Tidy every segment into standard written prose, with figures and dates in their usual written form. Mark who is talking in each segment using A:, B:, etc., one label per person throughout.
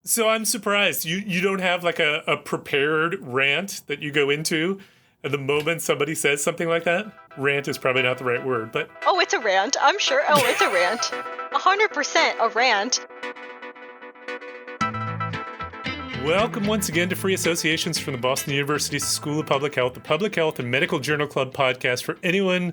A: So I'm surprised. You don't have like a prepared rant that you go into at the moment somebody says something like that? Rant is probably not the right word, but...
B: Oh, it's a rant. I'm sure. Oh, it's a rant. 100% a rant.
A: Welcome once again to Free Associations from the Boston University School of Public Health, the Public Health and Medical Journal Club podcast for anyone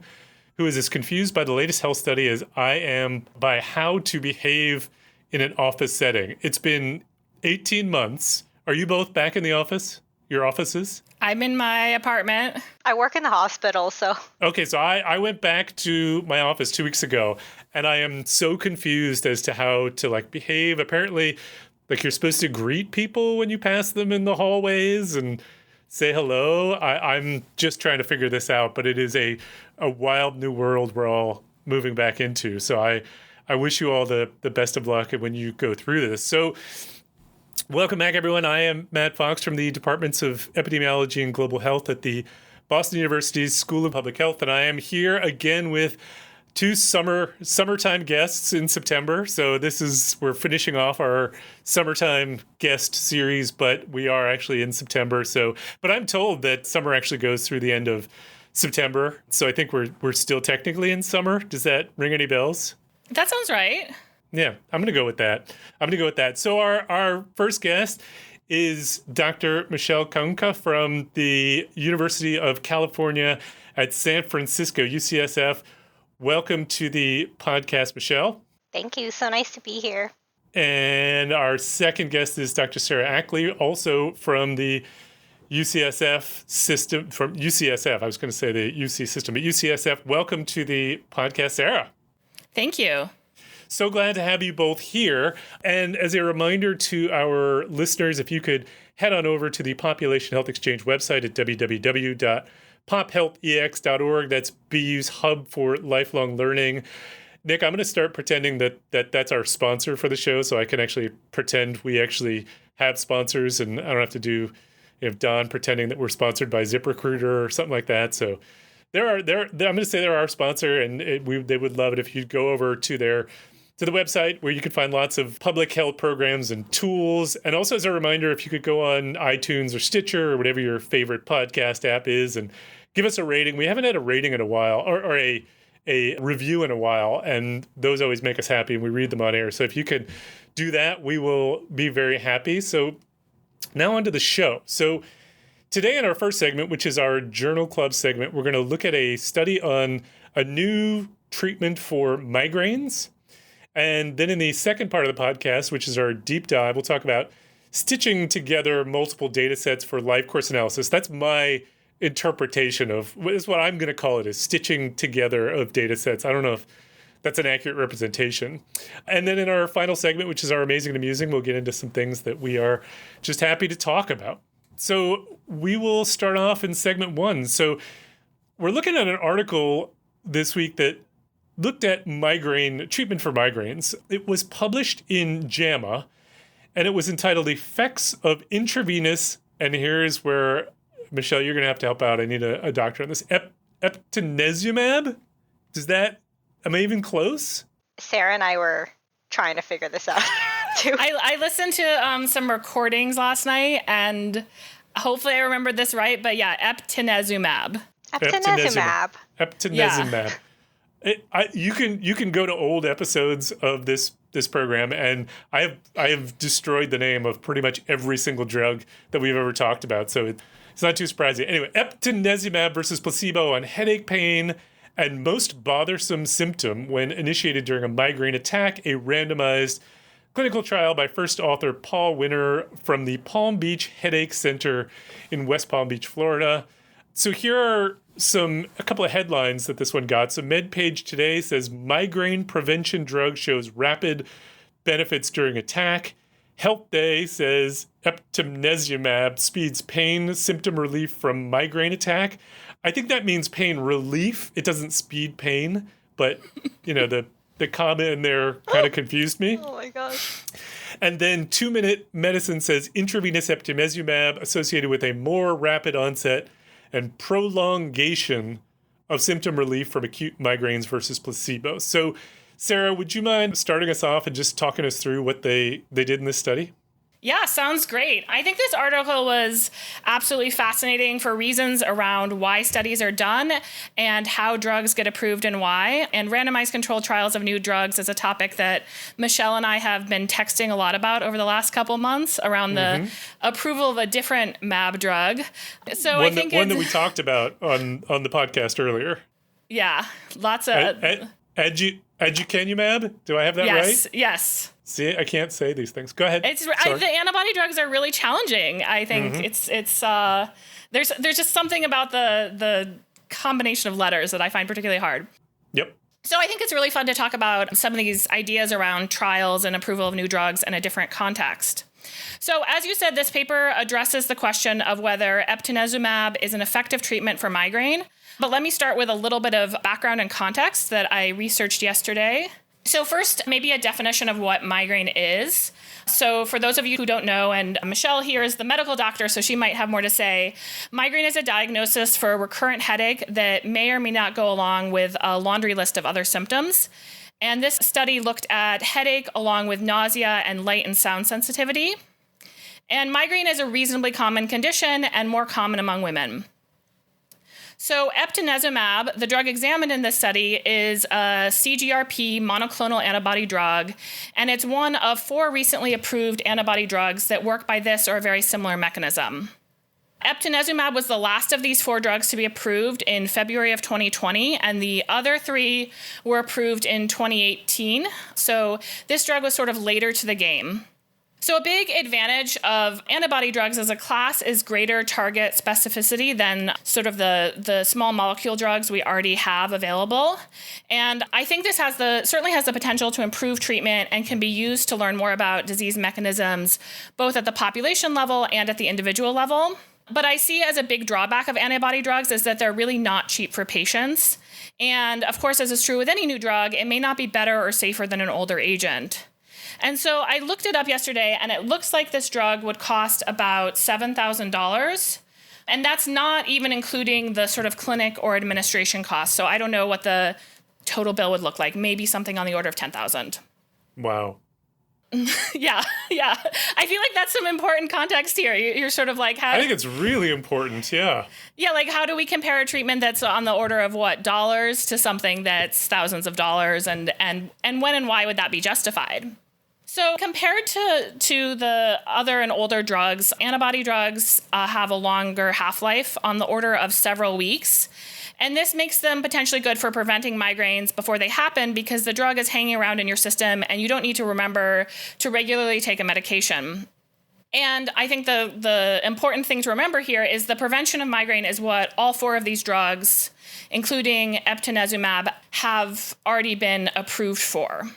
A: who is as confused by the latest health study as I am by how to behave in an office setting. It's been 18 months. Are you both back in the office? Your offices?
C: I'm in my apartment.
B: I work in the hospital, so...
A: Okay, so I went back to my office 2 weeks ago, and I am so confused as to how to, behave. Apparently, you're supposed to greet people when you pass them in the hallways and say hello. I'm just trying to figure this out, but it is a wild new world we're all moving back into. So I wish you all the best of luck when you go through this. So welcome back, everyone. I am Matt Fox from the Departments of Epidemiology and Global Health at the Boston University's School of Public Health, and I am here again with two summertime guests in September. So we're finishing off our summertime guest series, but we are actually in September. But I'm told that summer actually goes through the end of September. So I think we're still technically in summer. Does that ring any bells?
C: That sounds right.
A: Yeah, I'm going to go with that. So our first guest is Dr. Michelle Caunca from the University of California at San Francisco, UCSF. Welcome to the podcast, Michelle.
B: Thank you. So nice to be here.
A: And our second guest is Dr. Sarah Ackley, also from the UCSF system, from UCSF. I was going to say the UC system, but UCSF. Welcome to the podcast, Sarah.
C: Thank you.
A: So glad to have you both here. And as a reminder to our listeners, if you could head on over to the Population Health Exchange website at www.pophealthex.org. That's BU's hub for lifelong learning. Nick, I'm going to start pretending that's our sponsor for the show, so I can actually pretend we actually have sponsors, and I don't have to do Don pretending that we're sponsored by ZipRecruiter or something like that. So I'm going to say they're our sponsor, and they would love it if you'd go over to the website where you can find lots of public health programs and tools. And also as a reminder, if you could go on iTunes or Stitcher or whatever your favorite podcast app is and give us a rating. We haven't had a rating in a while or a review in a while, and those always make us happy and we read them on air. So if you could do that, we will be very happy. So now on to the show. So today in our first segment, which is our Journal Club segment, we're going to look at a study on a new treatment for migraines. And then in the second part of the podcast, which is our deep dive, we'll talk about stitching together multiple data sets for lifecourse analysis. That's my interpretation of is what I'm going to call it, is stitching together of data sets. I don't know if that's an accurate representation. And then in our final segment, which is our amazing and amusing, we'll get into some things that we are just happy to talk about. So we will start off in segment one. So we're looking at an article this week that looked at migraine treatment for migraines. It was published in JAMA, and it was entitled Effects of Intravenous, and here's where, Michelle, you're going to have to help out. I need a doctor on this. Eptinezumab? Am I even close?
B: Sarah and I were trying to figure this out, too.
C: I listened to some recordings last night, and hopefully I remembered this right, but yeah, eptinezumab.
B: Eptinezumab.
A: Yeah. You can go to old episodes of this program, and I have destroyed the name of pretty much every single drug that we've ever talked about, so it's not too surprising. Anyway, eptinezumab versus placebo on headache pain and most bothersome symptom when initiated during a migraine attack, a randomized clinical trial by first author Paul Winner from the Palm Beach Headache Center in West Palm Beach, Florida. So here are a couple of headlines that this one got. So MedPage Today says migraine prevention drug shows rapid benefits during attack. Health Day says eptinezumab speeds pain symptom relief from migraine attack. I think that means pain relief. It doesn't speed pain, but the comment in there kind of confused me.
B: Oh my gosh.
A: And then 2 Minute Medicine says intravenous eptinezumab associated with a more rapid onset and prolongation of symptom relief from acute migraines versus placebo. So, Sarah, would you mind starting us off and just talking us through what they did in this study?
C: Yeah, sounds great. I think this article was absolutely fascinating for reasons around why studies are done and how drugs get approved and why. And randomized controlled trials of new drugs is a topic that Michelle and I have been texting a lot about over the last couple months around the approval of a different MAB drug. So I think
A: one that we talked about on the podcast earlier.
C: Yeah, lots of
A: Aducanumab. Do I have that right?
C: Yes.
A: See, I can't say these things. Go ahead.
C: The antibody drugs are really challenging. I think there's just something about the combination of letters that I find particularly hard.
A: Yep.
C: So I think it's really fun to talk about some of these ideas around trials and approval of new drugs in a different context. So as you said, this paper addresses the question of whether eptinezumab is an effective treatment for migraine. But let me start with a little bit of background and context that I researched yesterday. So first, maybe a definition of what migraine is. So for those of you who don't know, and Michelle here is the medical doctor, so she might have more to say, migraine is a diagnosis for a recurrent headache that may or may not go along with a laundry list of other symptoms. And this study looked at headache along with nausea and light and sound sensitivity. And migraine is a reasonably common condition and more common among women. So eptinezumab, the drug examined in this study, is a CGRP monoclonal antibody drug, and it's one of 4 recently approved antibody drugs that work by this or a very similar mechanism. Eptinezumab was the last of these 4 drugs to be approved in February of 2020, and the other 3 were approved in 2018. So this drug was sort of later to the game. So a big advantage of antibody drugs as a class is greater target specificity than sort of the small molecule drugs we already have available. And I think this certainly has the potential to improve treatment and can be used to learn more about disease mechanisms, both at the population level and at the individual level. But I see as a big drawback of antibody drugs is that they're really not cheap for patients. And of course, as is true with any new drug, it may not be better or safer than an older agent. And so I looked it up yesterday, and it looks like this drug would cost about $7,000. And that's not even including the sort of clinic or administration costs. So I don't know what the total bill would look like. Maybe something on the order of $10,000.
A: Wow.
C: Yeah. I feel like that's some important context here. You're sort of like,
A: I think it's really important, yeah.
C: Yeah, like how do we compare a treatment that's on the order of dollars to something that's thousands of dollars, and when and why would that be justified? So compared to the other and older drugs, antibody drugs have a longer half-life on the order of several weeks. And this makes them potentially good for preventing migraines before they happen because the drug is hanging around in your system and you don't need to remember to regularly take a medication. And I think the important thing to remember here is the prevention of migraine is what all 4 of these drugs, including eptinezumab, have already been approved for.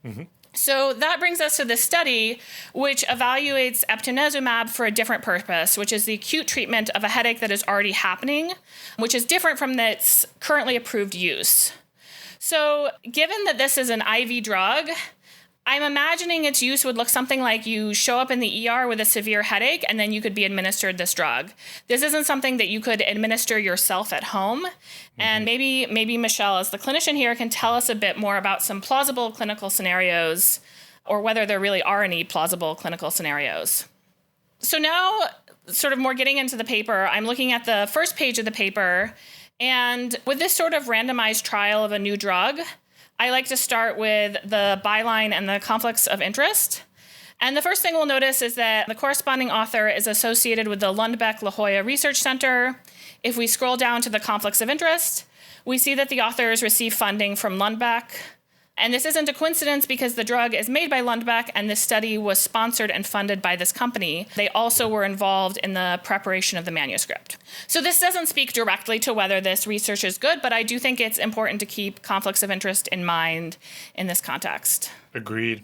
C: Mm-hmm. So that brings us to this study, which evaluates eptinezumab for a different purpose, which is the acute treatment of a headache that is already happening, which is different from its currently approved use. So given that this is an IV drug, I'm imagining its use would look something like you show up in the ER with a severe headache, and then you could be administered this drug. This isn't something that you could administer yourself at home. Mm-hmm. And maybe Michelle, as the clinician here, can tell us a bit more about some plausible clinical scenarios, or whether there really are any plausible clinical scenarios. So now, sort of more getting into the paper, I'm looking at the first page of the paper, and with this sort of randomized trial of a new drug, I like to start with the byline and the conflicts of interest. And the first thing we'll notice is that the corresponding author is associated with the Lundbeck-La Jolla Research Center. If we scroll down to the conflicts of interest, we see that the authors receive funding from Lundbeck. And this isn't a coincidence because the drug is made by Lundbeck and this study was sponsored and funded by this company. They also were involved in the preparation of the manuscript. So this doesn't speak directly to whether this research is good, but I do think it's important to keep conflicts of interest in mind in this context.
A: Agreed.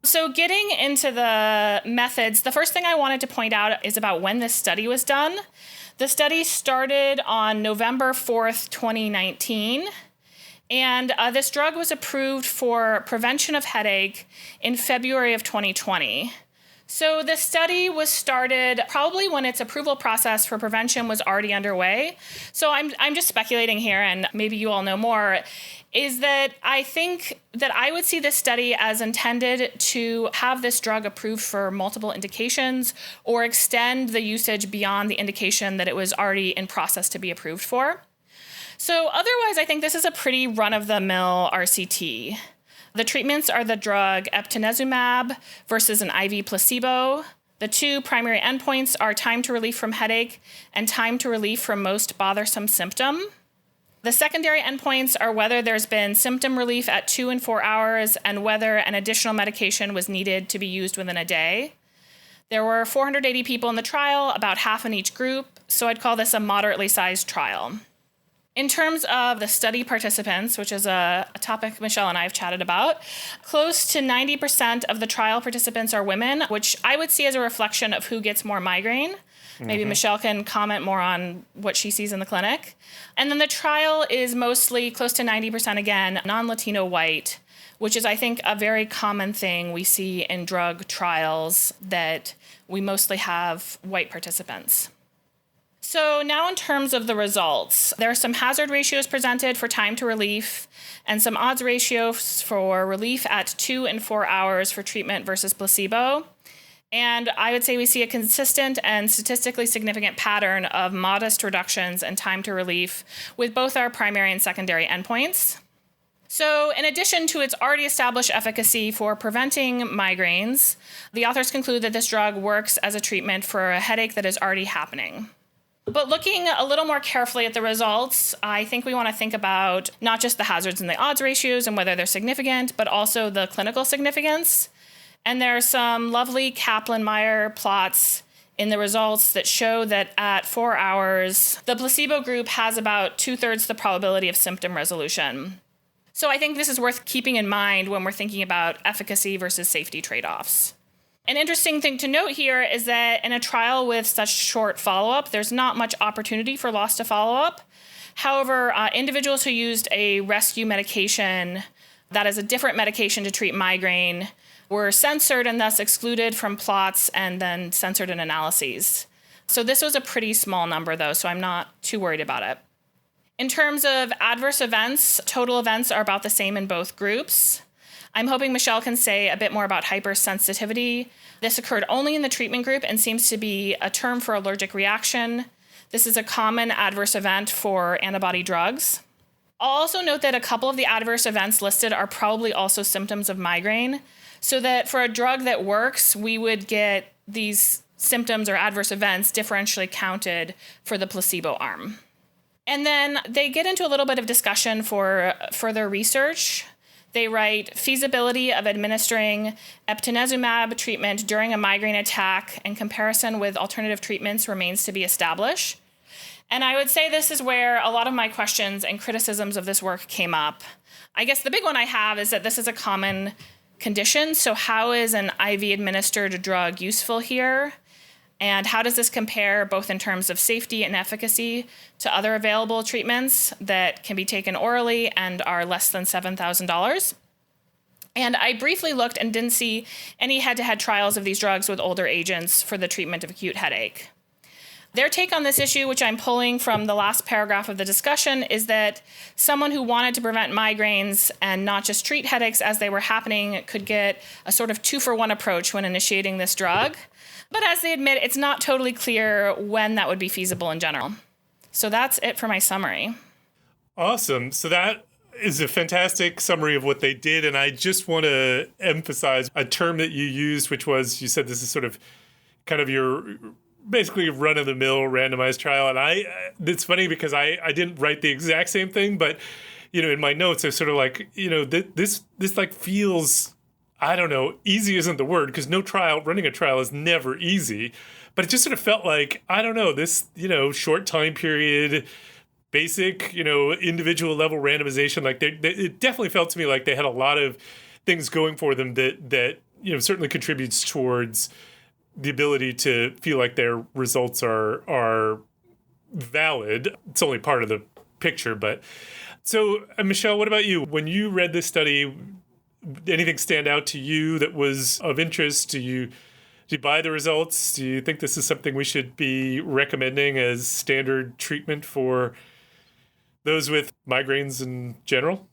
C: So getting into the methods, the first thing I wanted to point out is about when this study was done. The study started on November 4th, 2019. And this drug was approved for prevention of headache in February of 2020. So the study was started probably when its approval process for prevention was already underway. So I'm just speculating here, and maybe you all know more, is that I think that I would see this study as intended to have this drug approved for multiple indications or extend the usage beyond the indication that it was already in process to be approved for. So otherwise, I think this is a pretty run-of-the-mill RCT. The treatments are the drug eptinezumab versus an IV placebo. The two primary endpoints are time to relief from headache and time to relief from most bothersome symptom. The secondary endpoints are whether there's been symptom relief at 2 and 4 hours and whether an additional medication was needed to be used within a day. There were 480 people in the trial, about half in each group, so I'd call this a moderately sized trial. In terms of the study participants, which is a topic Michelle and I have chatted about, close to 90% of the trial participants are women, which I would see as a reflection of who gets more migraine. Maybe Michelle can comment more on what she sees in the clinic. And then the trial is mostly close to 90% again, non-Latino white, which is, I think, a very common thing we see in drug trials, that we mostly have white participants. So now in terms of the results, there are some hazard ratios presented for time to relief and some odds ratios for relief at 2 and 4 hours for treatment versus placebo. And I would say we see a consistent and statistically significant pattern of modest reductions in time to relief with both our primary and secondary endpoints. So in addition to its already established efficacy for preventing migraines, the authors conclude that this drug works as a treatment for a headache that is already happening. But looking a little more carefully at the results, I think we want to think about not just the hazards and the odds ratios and whether they're significant, but also the clinical significance. And there are some lovely Kaplan-Meier plots in the results that show that at 4 hours, the placebo group has about 2/3 the probability of symptom resolution. So I think this is worth keeping in mind when we're thinking about efficacy versus safety trade-offs. An interesting thing to note here is that in a trial with such short follow-up, there's not much opportunity for loss to follow-up. However, individuals who used a rescue medication, that is a different medication to treat migraine, were censored and thus excluded from plots and then censored in analyses. So this was a pretty small number, though, so I'm not too worried about it. In terms of adverse events, total events are about the same in both groups. I'm hoping Michelle can say a bit more about hypersensitivity. This occurred only in the treatment group and seems to be a term for allergic reaction. This is a common adverse event for antibody drugs. I'll also note that a couple of the adverse events listed are probably also symptoms of migraine, so that for a drug that works, we would get these symptoms or adverse events differentially counted for the placebo arm. And then they get into a little bit of discussion for further research. They write, feasibility of administering eptinezumab treatment during a migraine attack in comparison with alternative treatments remains to be established. And I would say this is where a lot of my questions and criticisms of this work came up. I guess the big one I have is that this is a common condition. So how is an IV administered drug useful here? And how does this compare both in terms of safety and efficacy to other available treatments that can be taken orally and are less than $7,000? And I briefly looked and didn't see any head-to-head trials of these drugs with older agents for the treatment of acute headache. Their take on this issue, which I'm pulling from the last paragraph of the discussion, is that someone who wanted to prevent migraines and not just treat headaches as they were happening could get a sort of 2-for-1 approach when initiating this drug. But as they admit, it's not totally clear when that would be feasible in general. So that's it for my summary.
A: Awesome. So that is a fantastic summary of what they did. And I just want to emphasize a term that you used, which was, you said this is sort of kind of your basically run-of-the-mill randomized trial. And it's funny because I didn't write the exact same thing, but, in my notes, I sort of like, this like feels, I don't know, easy isn't the word, because running a trial is never easy. But it just sort of felt like, I don't know, this, short time period, basic, individual level randomization, like it definitely felt to me like they had a lot of things going for them that certainly contributes towards the ability to feel like their results are valid. It's only part of the picture, but so Michelle, what about you? When you read this study, anything stand out to you that was of interest? Do you Do you buy the results? Do you think this is something we should be recommending as standard treatment for those with migraines in general?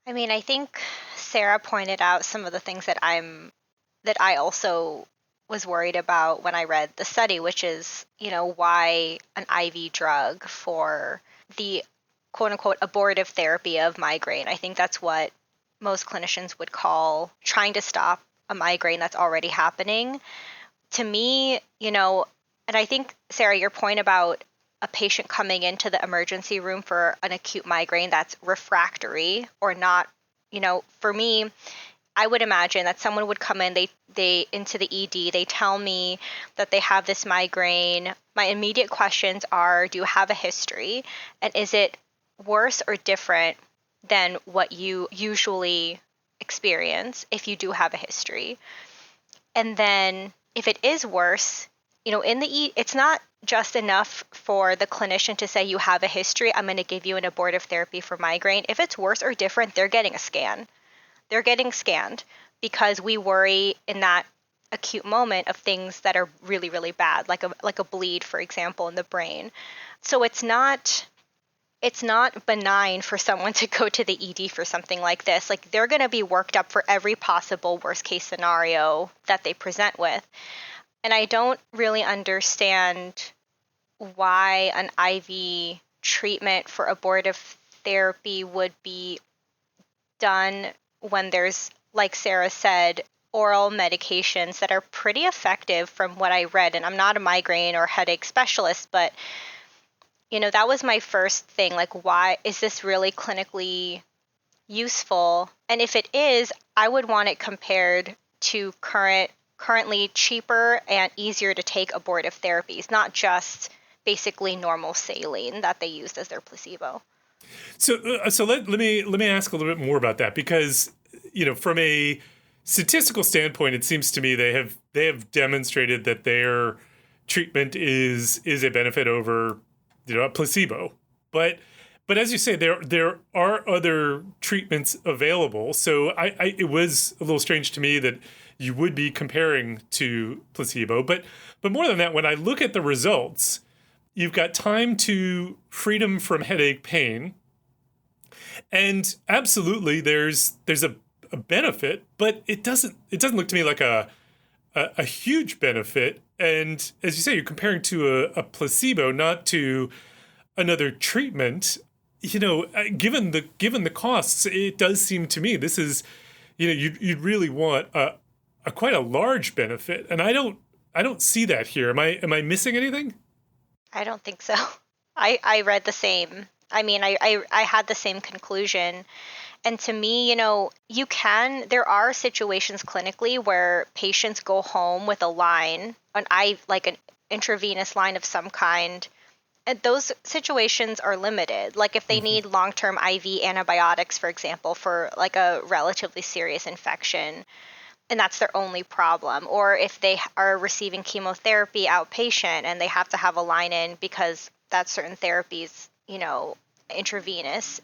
B: I mean, I think Sarah pointed out some of the things that I also was worried about when I read the study, which is, why an IV drug for the quote unquote abortive therapy of migraine. I think that's what most clinicians would call trying to stop a migraine that's already happening. To me, and I think, Sarah, your point about a patient coming into the emergency room for an acute migraine that's refractory or not, for me, I would imagine that someone would come in, they into the ED, they tell me that they have this migraine. My immediate questions are, do you have a history? And is it worse or different than what you usually experience if you do have a history? And then if it is worse, it's not just enough for the clinician to say you have a history, I'm going to give you an abortive therapy for migraine. If it's worse or different, they're getting a scan. They're getting scanned because we worry in that acute moment of things that are really, really bad, like a bleed, for example, in the brain. So it's not benign for someone to go to the ED for something like this. Like, they're going to be worked up for every possible worst case scenario that they present with. And I don't really understand why an IV treatment for abortive therapy would be done when there's, like Sarah said, oral medications that are pretty effective from what I read. And I'm not a migraine or headache specialist, but, that was my first thing. Like, why is this really clinically useful? And if it is, I would want it compared to currently cheaper and easier to take abortive therapies, not just basically normal saline that they used as their placebo.
A: So let me ask a little bit more about that, because from a statistical standpoint, it seems to me they have demonstrated that their treatment is a benefit over a placebo. But as you say, there are other treatments available. So it was a little strange to me that you would be comparing to placebo. But more than that, when I look at the results, you've got time to freedom from headache pain. And absolutely, there's a benefit, but it doesn't look to me like a huge benefit. And as you say, you're comparing to a placebo, not to another treatment. Given the costs, it does seem to me this is, you'd really want a quite a large benefit, and I don't see that here. Am I missing anything?
B: I don't think so. I read the same. I mean, I had the same conclusion. And to me, there are situations clinically where patients go home with a line, like an intravenous line of some kind. And those situations are limited. Like if they need long-term IV antibiotics, for example, for like a relatively serious infection, and that's their only problem. Or if they are receiving chemotherapy outpatient and they have to have a line in because that's certain therapies, intravenous.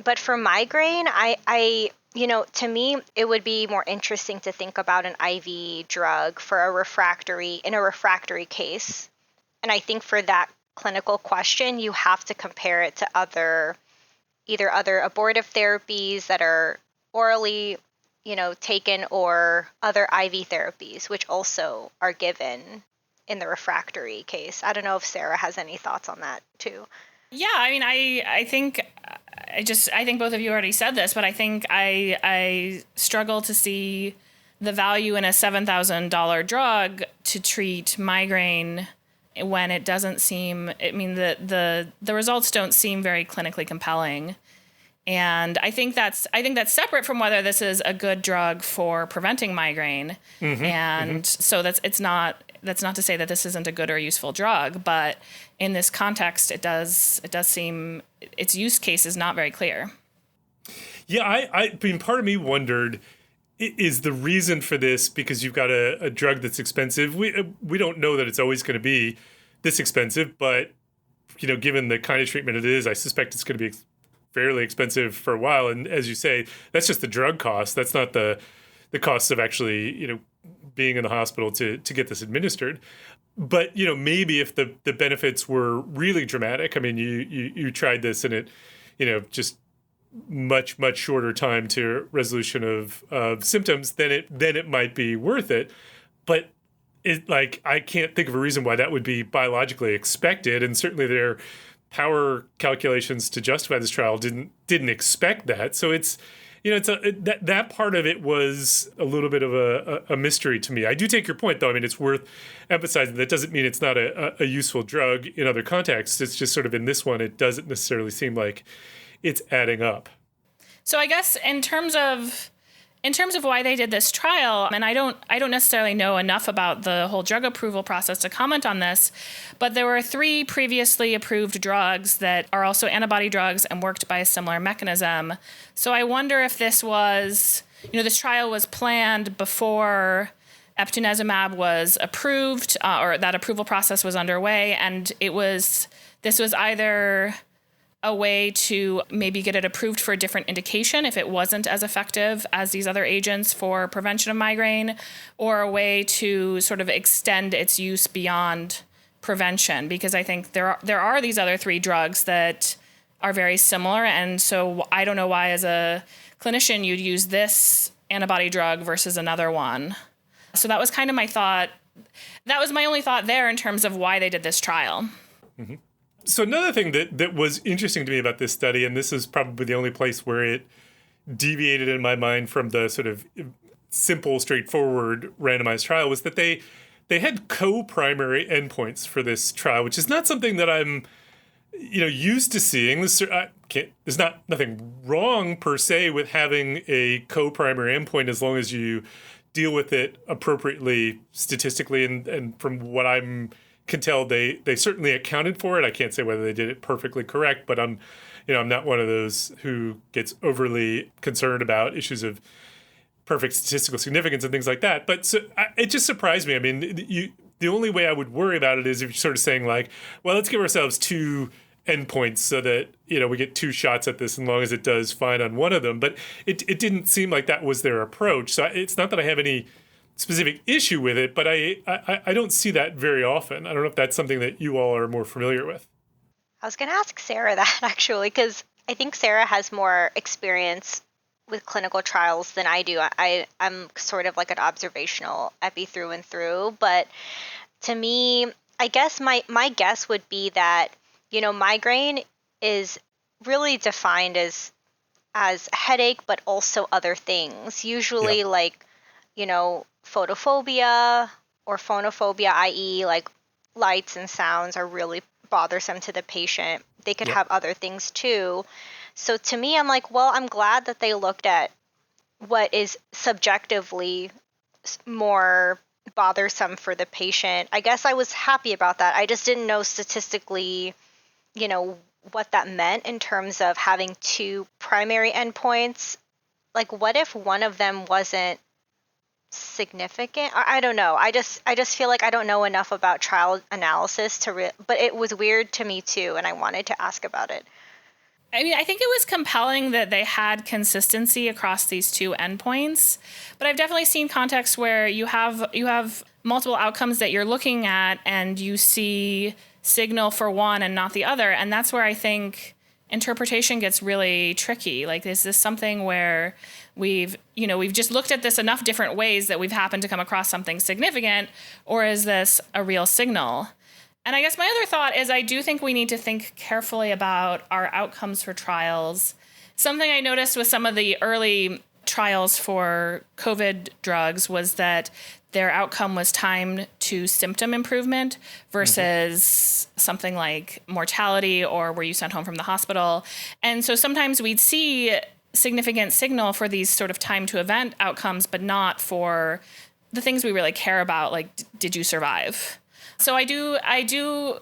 B: But for migraine, to me, it would be more interesting to think about an IV drug for a refractory case. And I think for that clinical question, you have to compare it to either other abortive therapies that are orally, taken, or other IV therapies, which also are given in the refractory case. I don't know if Sarah has any thoughts on that too.
C: Yeah, I mean, I think both of you already said this, but I think I struggle to see the value in a $7,000 drug to treat migraine when it doesn't seem. I mean, the results don't seem very clinically compelling, and I think that's separate from whether this is a good drug for preventing migraine, so that's not to say that this isn't a good or useful drug, but in this context, it does seem its use case is not very clear.
A: Yeah, I mean, part of me wondered, is the reason for this because you've got a drug that's expensive? We don't know that it's always going to be this expensive, but given the kind of treatment it is, I suspect it's going to be fairly expensive for a while. And as you say, that's just the drug cost. That's not the cost of actually being in the hospital to get this administered. But, maybe if the benefits were really dramatic, I mean, you tried this and it, just much, much shorter time to resolution of symptoms, then it might be worth it. But I can't think of a reason why that would be biologically expected. And certainly their power calculations to justify this trial didn't expect that. So it's, that part of it was a little bit of a mystery to me. I do take your point, though. I mean, it's worth emphasizing. That doesn't mean it's not a useful drug in other contexts. It's just sort of in this one, it doesn't necessarily seem like it's adding up.
C: So I guess in terms of why they did this trial, and I don't necessarily know enough about the whole drug approval process to comment on this, but there were 3 previously approved drugs that are also antibody drugs and worked by a similar mechanism. So I wonder if this was, this trial was planned before eptinezumab was approved, or that approval process was underway, and this was either a way to maybe get it approved for a different indication if it wasn't as effective as these other agents for prevention of migraine, or a way to sort of extend its use beyond prevention, because I think there are these other 3 drugs that are very similar, and so I don't know why as a clinician you'd use this antibody drug versus another one. So that was kind of my thought. That was my only thought there in terms of why they did this trial.
A: Mm-hmm. So another thing that was interesting to me about this study, and this is probably the only place where it deviated in my mind from the sort of simple, straightforward randomized trial, was that they had co-primary endpoints for this trial, which is not something that I'm used to seeing. There's nothing wrong per se with having a co-primary endpoint as long as you deal with it appropriately statistically, and from what I'm can tell they certainly accounted for it. I can't say whether they did it perfectly correct, but I'm not one of those who gets overly concerned about issues of perfect statistical significance and things like that. But it just surprised me. I mean, the only way I would worry about it is if you're sort of saying like, well, let's give ourselves 2 endpoints so that, we get 2 shots at this, as long as it does fine on one of them. But it didn't seem like that was their approach. So it's not that I have any specific issue with it, but I don't see that very often. I don't know if that's something that you all are more familiar with.
B: I was going to ask Sarah that actually, because I think Sarah has more experience with clinical trials than I do. I'm sort of like an observational epi through and through, but to me, I guess my guess would be that, migraine is really defined as headache, but also other things, usually like, photophobia or phonophobia, i.e. like lights and sounds are really bothersome to the patient. They could have other things too. So to me, I'm like, well, I'm glad that they looked at what is subjectively more bothersome for the patient. I guess I was happy about that. I just didn't know statistically, what that meant in terms of having 2 primary endpoints. Like, what if one of them wasn't significant? I don't know. I just feel like I don't know enough about trial analysis but it was weird to me too, and I wanted to ask about it.
C: I mean, I think it was compelling that they had consistency across these 2 endpoints, but I've definitely seen contexts where you have multiple outcomes that you're looking at and you see signal for one and not the other, and that's where I think interpretation gets really tricky. Like, is this something where we've just looked at this enough different ways that we've happened to come across something significant, or is this a real signal? And I guess my other thought is I do think we need to think carefully about our outcomes for trials. Something I noticed with some of the early trials for COVID drugs was that their outcome was timed to symptom improvement versus something like mortality or were you sent home from the hospital. And so sometimes we'd see significant signal for these sort of time to event outcomes, but not for the things we really care about, like did you survive? So I do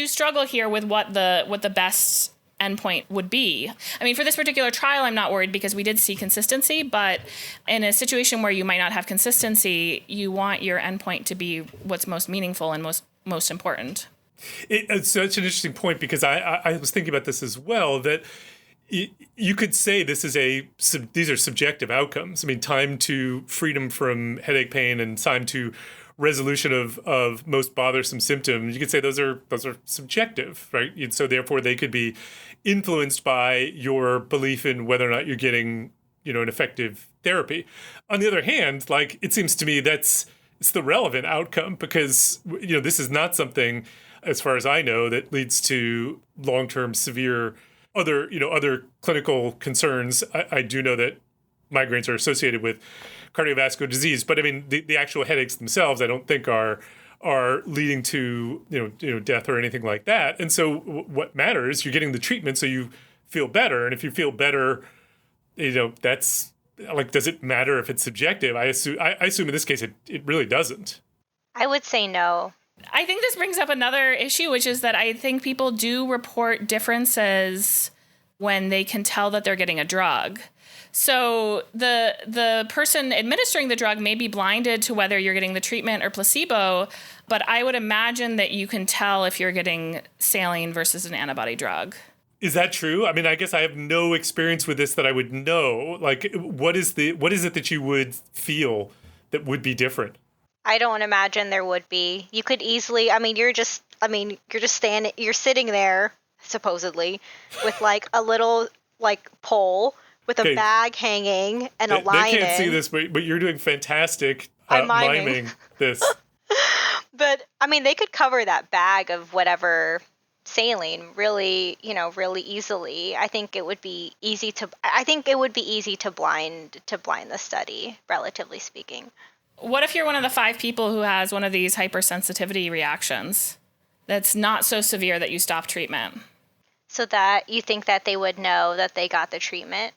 C: struggle here with what the best endpoint would be. I mean, for this particular trial, I'm not worried because we did see consistency, but in a situation where you might not have consistency, you want your endpoint to be what's most meaningful and most important.
A: It's such an interesting point because I was thinking about this as well, that you could say these are subjective outcomes. I mean, time to freedom from headache pain and time to resolution of most bothersome symptoms. You could say those are subjective, right? And so therefore they could be influenced by your belief in whether or not you're getting, an effective therapy. On the other hand, like, it seems to me it's the relevant outcome, because, this is not something, as far as I know, that leads to long-term severe other clinical concerns. I do know that migraines are associated with cardiovascular disease, but I mean, the actual headaches themselves, I don't think are leading to death or anything like that. And so what matters, you're getting the treatment so you feel better. And if you feel better, that's like, does it matter if it's subjective? I assume in this case it really doesn't.
B: I would say no.
C: I think this brings up another issue, which is that I think people do report differences when they can tell that they're getting a drug. So the person administering the drug may be blinded to whether you're getting the treatment or placebo, but I would imagine that you can tell if you're getting saline versus an antibody drug.
A: Is that true? I mean, I guess I have no experience with this that I would know. Like, what is it that you would feel that would be different?
B: I don't imagine there would be. You could easily, you're sitting there, supposedly, with like a little like pole with a bag hanging and a line.
A: They can't see this, but you're doing fantastic
B: miming
A: this.
B: But they could cover that bag of whatever saline really easily. I think it would be easy to blind the study, relatively speaking.
C: What if you're one of the 5 people who has one of these hypersensitivity reactions that's not so severe that you stop treatment?
B: So that you think that they would know that they got the treatment?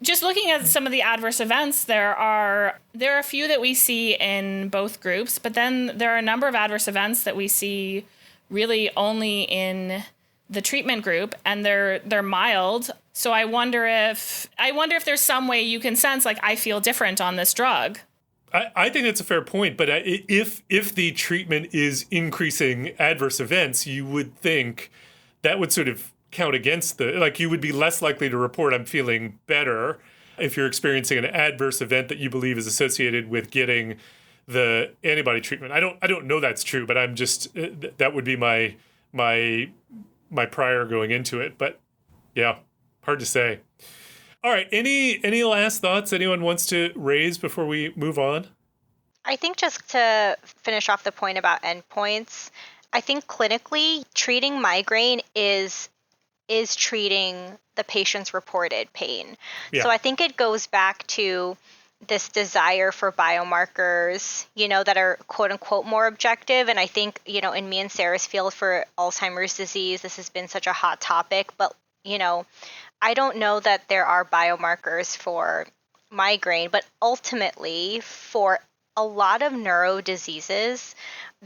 C: Just looking at some of the adverse events, there are a few that we see in both groups, but then there are a number of adverse events that we see really only in the treatment group, and they're mild. So I wonder if there's some way you can sense, like, I feel different on this drug.
A: I think that's a fair point, but if the treatment is increasing adverse events, you would think that would sort of count against you would be less likely to report I'm feeling better if you're experiencing an adverse event that you believe is associated with getting the antibody treatment. I don't know that's true, but I'm just that would be my prior going into it. But yeah, hard to say. All right, any last thoughts anyone wants to raise before we move on?
B: I think just to finish off the point about endpoints, I think clinically treating migraine is treating the patient's reported pain. Yeah. So I think it goes back to this desire for biomarkers, that are quote unquote more objective. And I think, in me and Sarah's field for Alzheimer's disease, this has been such a hot topic, but, I don't know that there are biomarkers for migraine, but ultimately for a lot of neuro diseases,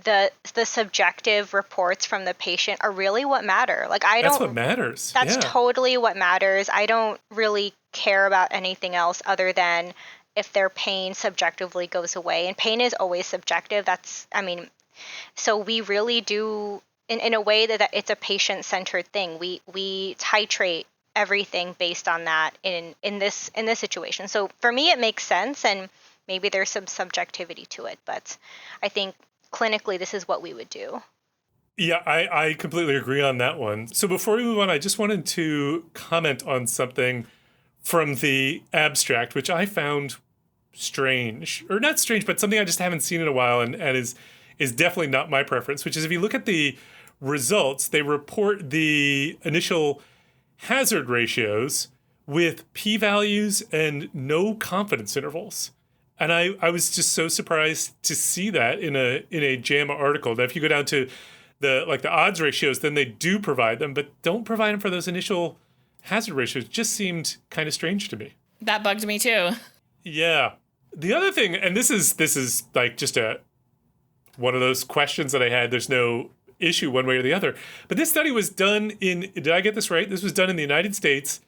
B: the subjective reports from the patient are really what matter.
A: That's what matters.
B: That's totally what matters. I don't really care about anything else other than if their pain subjectively goes away. And pain is always subjective. So we really do, in a way that it's a patient-centered thing. We titrate everything based on that in this situation. So for me, it makes sense, and maybe there's some subjectivity to it, but I think clinically this is what we would do.
A: Yeah, I completely agree on that one. So before we move on, I just wanted to comment on something from the abstract, which I found strange, or not strange, but something I just haven't seen in a while, and is definitely not my preference, which is if you look at the results, they report the initial hazard ratios with p-values and no confidence intervals. And I was just so surprised to see that in a JAMA article, that if you go down to the odds ratios, then they do provide them, but don't provide them for those initial hazard ratios. It just seemed kind of strange to me.
C: That bugged me too. Yeah.
A: The other thing, and this is like just one of those questions that I had, there's no issue one way or the other, but this study was done did I get this right? This was done in the United States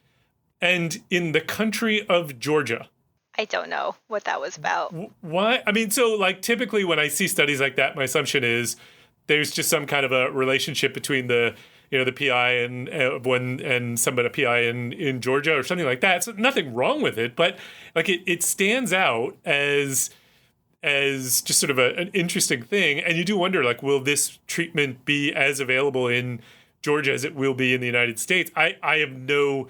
A: and in the country of Georgia.
B: I don't know what that was about.
A: Why? I mean, so typically when I see studies like that, my assumption is there's just some kind of a relationship between the the PI and somebody, a PI in Georgia or something like that. So nothing wrong with it, but like it stands out as just sort of an interesting thing. And you do wonder, like, will this treatment be as available in Georgia as it will be in the United States? I have no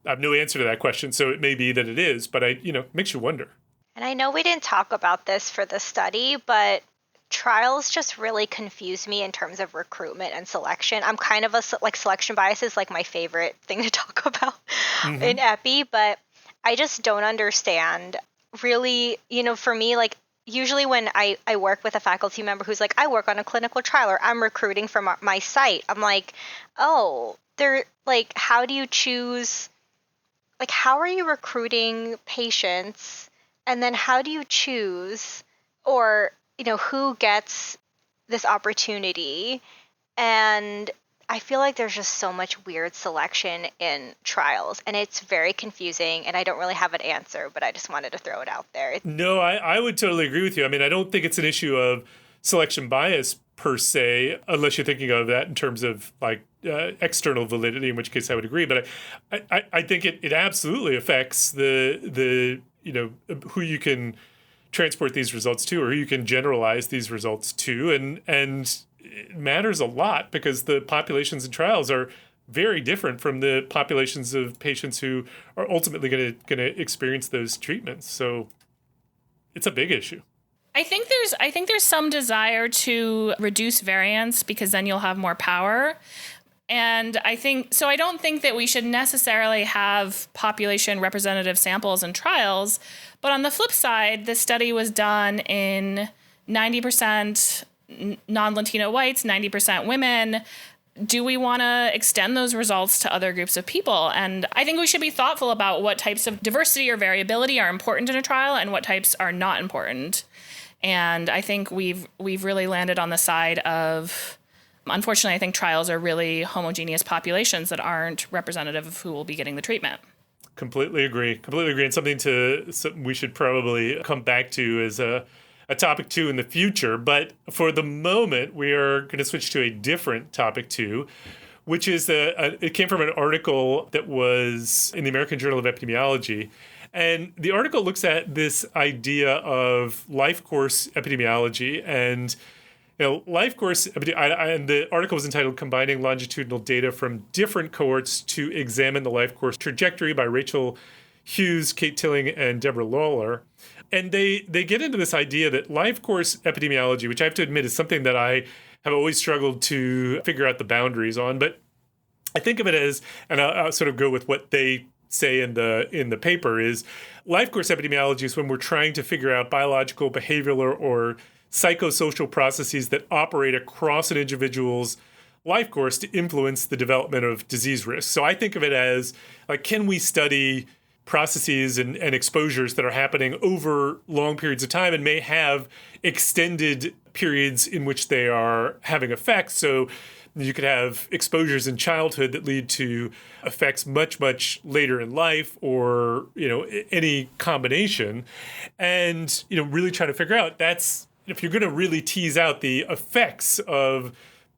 A: answer to that question. So it may be that it is, but it makes you wonder.
B: And I know we didn't talk about this for the study, but trials just really confuse me in terms of recruitment and selection. I'm kind of selection bias is like my favorite thing to talk about in epi, but I just don't understand really, for me, like usually when I work with a faculty member who's like, I work on a clinical trial or I'm recruiting from my site, I'm like, oh, they're like, how do you choose, like, how are you recruiting patients? And then how do you choose or who gets this opportunity? And I feel like there's just so much weird selection in trials, and it's very confusing, and I don't really have an answer, but I just wanted to throw it out there.
A: No, I would totally agree with you. I mean, I don't think it's an issue of selection bias per se, unless you're thinking of that in terms of like external validity, in which case I would agree. But I think it absolutely affects the who you can transport these results to, or who you can generalize these results to, and it matters a lot because the populations in trials are very different from the populations of patients who are ultimately going to experience those treatments. So it's a big issue.
C: I think there's some desire to reduce variance because then you'll have more power. And I don't think that we should necessarily have population representative samples in trials. But on the flip side, this study was done in 90% non-Latino whites, 90% women. Do we want to extend those results to other groups of people? And I think we should be thoughtful about what types of diversity or variability are important in a trial and what types are not important. And I think we've really landed on the side of, unfortunately, I think trials are really homogeneous populations that aren't representative of who will be getting the treatment.
A: Completely agree. And something we should probably come back to as a topic 2 in the future. But for the moment, we are going to switch to a different topic 2, which is it came from an article that was in the American Journal of Epidemiology. And the article looks at this idea of lifecourse epidemiology. And lifecourse, and the article was entitled Combining Longitudinal Data from Different Cohorts to Examine the Lifecourse Trajectory by Rachel Hughes, Kate Tilling, and Deborah Lawler. And they get into this idea that lifecourse epidemiology, which I have to admit is something that I have always struggled to figure out the boundaries on, but I think of it as, and I'll sort of go with what they say in the paper, is lifecourse epidemiology is when we're trying to figure out biological, behavioral, or psychosocial processes that operate across an individual's life course to influence the development of disease risk. So I think of it as, like, can we study processes and exposures that are happening over long periods of time and may have extended periods in which they are having effects. So you could have exposures in childhood that lead to effects much, much later in life, or, any combination. And, really try to figure out, that's, if you're going to really tease out the effects of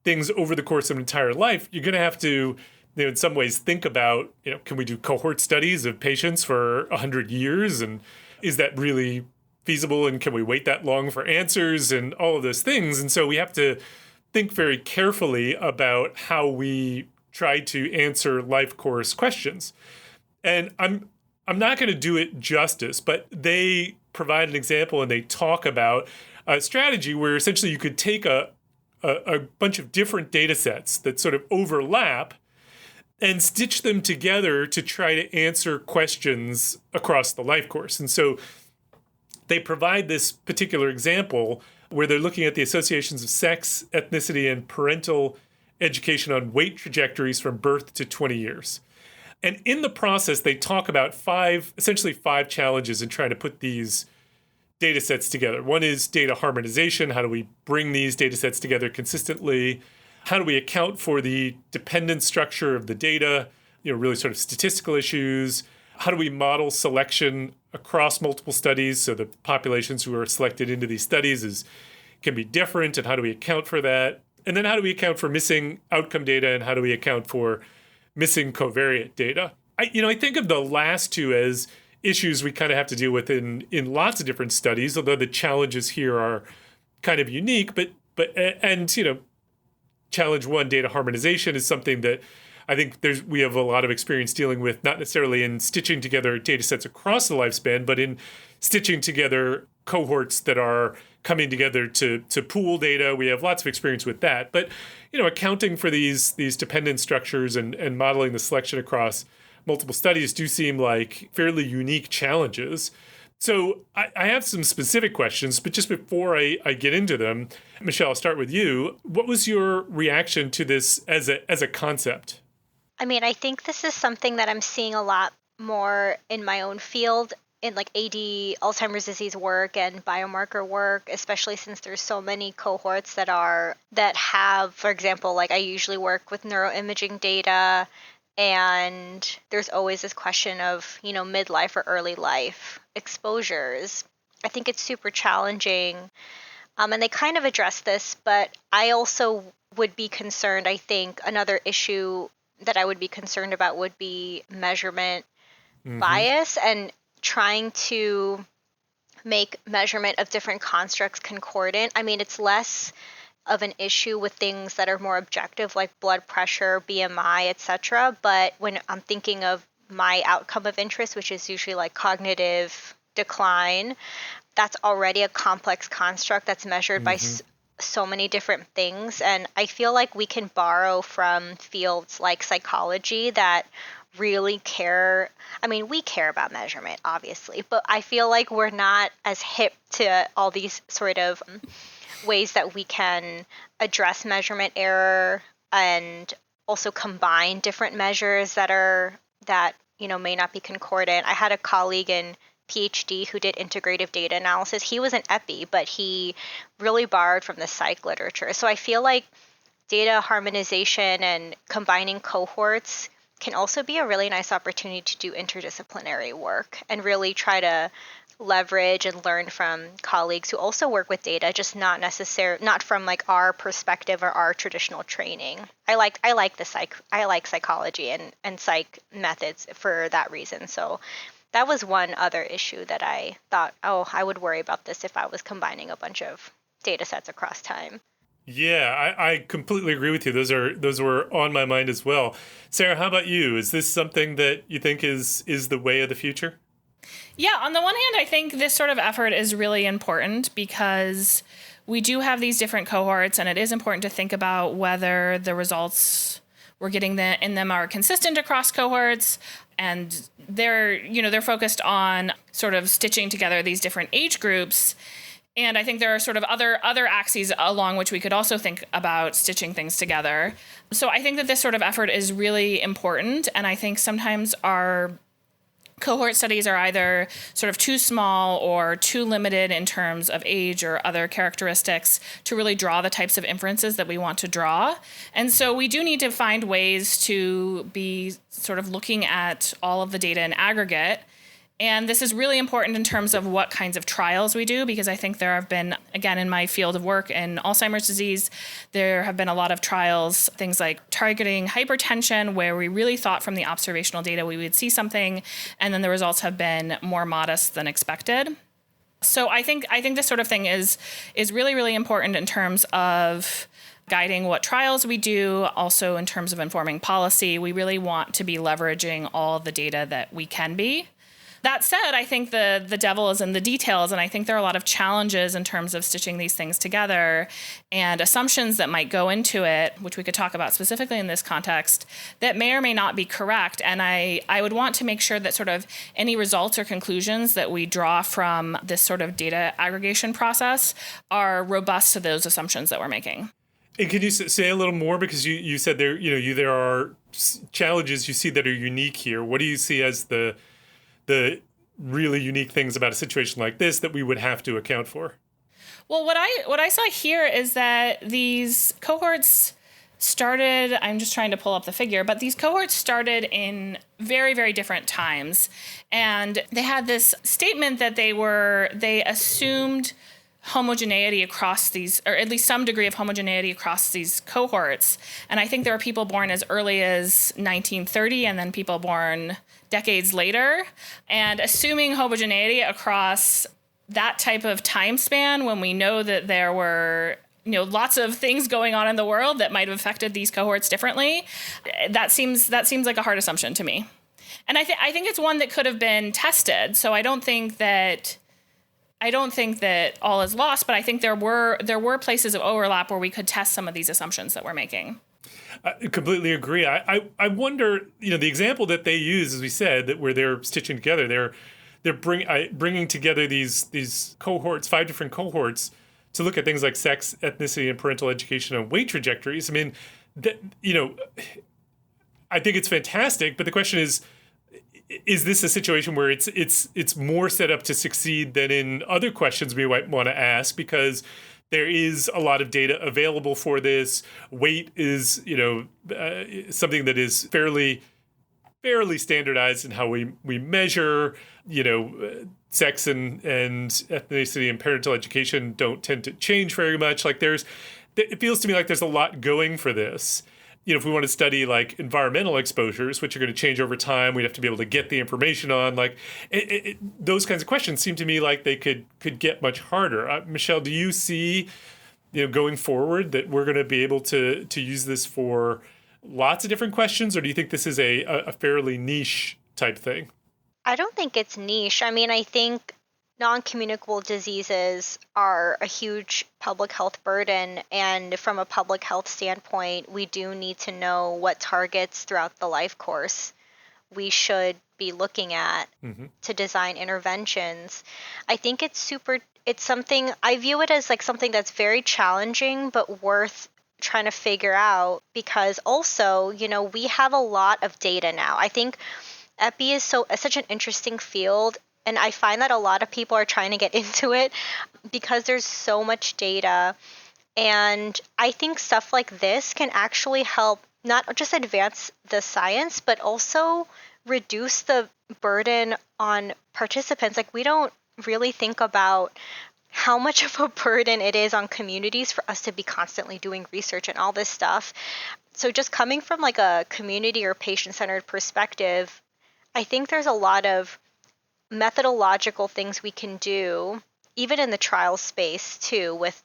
A: things over the course of an entire life, you're going to have to, in some ways think about, can we do cohort studies of patients for 100 years? And is that really feasible? And can we wait that long for answers and all of those things? And so we have to think very carefully about how we try to answer life course questions. And I'm not going to do it justice, but they provide an example and they talk about a strategy where essentially you could take a bunch of different data sets that sort of overlap and stitch them together to try to answer questions across the life course. And so they provide this particular example where they're looking at the associations of sex, ethnicity, and parental education on weight trajectories from birth to 20 years. And in the process, they talk about essentially five challenges in trying to put these data sets together. One is data harmonization. How do we bring these data sets together consistently? How do we account for the dependent structure of the data, really sort of statistical issues? How do we model selection across multiple studies so the populations who are selected into these studies can be different, and how do we account for that? And then how do we account for missing outcome data, and how do we account for missing covariate data? I think of the last two as issues we kind of have to deal with in lots of different studies, although the challenges here are kind of unique. But challenge one, data harmonization, is something that I think we have a lot of experience dealing with, not necessarily in stitching together data sets across the lifespan, but in stitching together cohorts that are coming together to pool data. We have lots of experience with that. But accounting for these dependent structures and modeling the selection across multiple studies do seem like fairly unique challenges. So I have some specific questions, but just before I get into them, Michelle, I'll start with you. What was your reaction to this as a concept?
B: I mean, I think this is something that I'm seeing a lot more in my own field, in like AD, Alzheimer's disease work and biomarker work, especially since there's so many cohorts that have, for example, like I usually work with neuroimaging data, and there's always this question of, midlife or early life exposures. I think it's super challenging. And they kind of address this, but I also would be concerned. I think another issue that I would be concerned about would be measurement bias and trying to make measurement of different constructs concordant. I mean, it's less of an issue with things that are more objective, like blood pressure, BMI, etc. But when I'm thinking of my outcome of interest, which is usually like cognitive decline, that's already a complex construct that's measured by so many different things. And I feel like we can borrow from fields like psychology that really care. I mean, we care about measurement, obviously, but I feel like we're not as hip to all these sort of ways that we can address measurement error and also combine different measures that may not be concordant. I had a colleague in PhD who did integrative data analysis. He was an epi, but he really borrowed from the psych literature. So I feel like data harmonization and combining cohorts can also be a really nice opportunity to do interdisciplinary work and really try to leverage and learn from colleagues who also work with data, just not from like our perspective or our traditional training. I like psychology and psych methods for that reason. So that was one other issue that I thought, I would worry about this if I was combining a bunch of data sets across time.
A: Yeah, I completely agree with you. Those were on my mind as well. Sarah, how about you? Is this something that you think is the way of the future?
C: Yeah, on the one hand, I think this sort of effort is really important because we do have these different cohorts, and it is important to think about whether the results we're getting in them are consistent across cohorts, and they're focused on sort of stitching together these different age groups. And I think there are sort of other axes along which we could also think about stitching things together. So I think that this sort of effort is really important, and I think sometimes our cohort studies are either sort of too small or too limited in terms of age or other characteristics to really draw the types of inferences that we want to draw. And so we do need to find ways to be sort of looking at all of the data in aggregate. And this is really important in terms of what kinds of trials we do, because I think there have been, again, in my field of work in Alzheimer's disease, there have been a lot of trials, things like targeting hypertension, where we really thought from the observational data we would see something, and then the results have been more modest than expected. So I think this sort of thing is really, really important in terms of guiding what trials we do, also in terms of informing policy. We really want to be leveraging all the data that we can be. That said, I think the devil is in the details, and I think there are a lot of challenges in terms of stitching these things together and assumptions that might go into it, which we could talk about specifically in this context, that may or may not be correct. And I would want to make sure that sort of any results or conclusions that we draw from this sort of data aggregation process are robust to those assumptions that we're making.
A: And can you say a little more, because you said there are challenges you see that are unique here. What do you see as the really unique things about a situation like this that we would have to account for?
C: Well, what I saw here is that these cohorts started, I'm just trying to pull up the figure, but these cohorts started in very, very different times. And they had this statement that they assumed homogeneity across these, or at least some degree of homogeneity across these cohorts. And I think there are people born as early as 1930 and then people born decades later. And assuming homogeneity across that type of time span, when we know that there were lots of things going on in the world that might have affected these cohorts differently, that seems like a hard assumption to me. And I think it's one that could have been tested. So I don't think that all is lost, but I think there were places of overlap where we could test some of these assumptions that we're making.
A: I completely agree. I wonder, the example that they use, as we said, that where they're stitching together, they're bringing together these cohorts, 5 different cohorts, to look at things like sex, ethnicity, and parental education and weight trajectories. I mean, I think it's fantastic, but the question is this a situation where it's more set up to succeed than in other questions we might want to ask, because there is a lot of data available for this. Weight is, something that is fairly standardized in how we measure. Sex and ethnicity and parental education don't tend to change very much. Like it feels to me like there's a lot going for this. If we want to study like environmental exposures, which are going to change over time, we'd have to be able to get the information on. Like those kinds of questions seem to me like they could get much harder. Michelle, do you see, going forward that we're going to be able to use this for lots of different questions, or do you think this is a fairly niche type thing?
B: I don't think it's niche. I mean, I think non-communicable diseases are a huge public health burden, and from a public health standpoint, we do need to know what targets throughout the life course we should be looking at to design interventions. I think it's something, I view it as like something that's very challenging but worth trying to figure out, because also, we have a lot of data now. I think epi is such an interesting field, and I find that a lot of people are trying to get into it because there's so much data. And I think stuff like this can actually help not just advance the science, but also reduce the burden on participants. Like, we don't really think about how much of a burden it is on communities for us to be constantly doing research and all this stuff. So just coming from like a community or patient-centered perspective, I think there's a lot of methodological things we can do, even in the trial space too, with